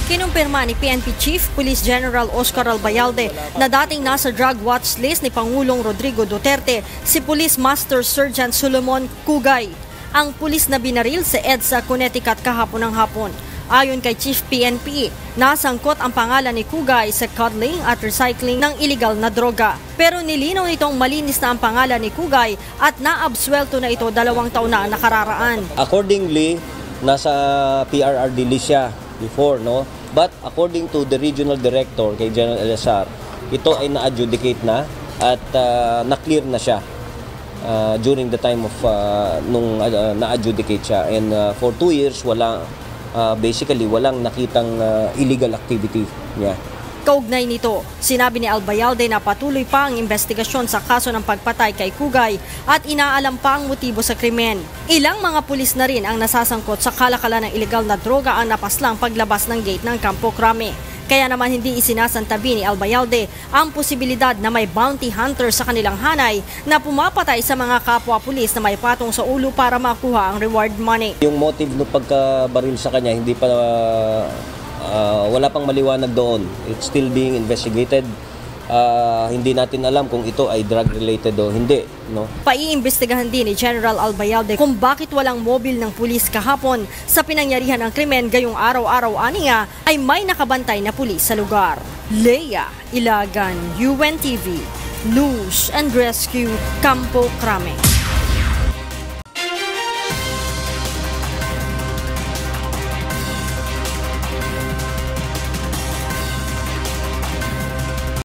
Kinumpirma ni PNP Chief Police General Oscar Albayalde na dating nasa drug watch list ni Pangulong Rodrigo Duterte si Police Master Sergeant Solomon Cugay, ang pulis na binaril sa EDSA, Connecticut kahapon ng hapon. Ayon kay Chief PNP, nasangkot ang pangalan ni Cugay sa cuddling at recycling ng illegal na droga. Pero nilinaw nitong malinis na ang pangalan ni Cugay at naabsuelto na ito 2 taon na ang nakararaan. Accordingly, nasa PRRD list siya before, no? But according to the regional director kay General LSR, ito ay na-adjudicate na at na-clear na siya during the time of nung na-adjudicate siya. And for 2 years, basically walang nakitang illegal activity niya. Kaugnay nito, sinabi ni Albayalde na patuloy pa ang investigasyon sa kaso ng pagpatay kay Cugay at inaalam pa ang motibo sa krimen. Ilang mga pulis na rin ang nasasangkot sa kalakalan ng illegal na droga ang napaslang paglabas ng gate ng Campo Crame. Kaya naman hindi isinasantabi ni Albayalde ang posibilidad na may bounty hunter sa kanilang hanay na pumapatay sa mga kapwa-pulis na may patong sa ulo para makuha ang reward money. Yung motive ng pagkabaril sa kanya hindi pa wala pang maliwanag doon. It's still being investigated. Hindi natin alam kung ito ay drug-related o hindi. No? Paiimbestigahan din ni General Albayalde kung bakit walang mobil ng pulis kahapon sa pinangyarihan ng krimen gayong araw-araw aniya ay may nakabantay na pulis sa lugar. Leia Ilagan, UNTV, News and Rescue, Campo Crame.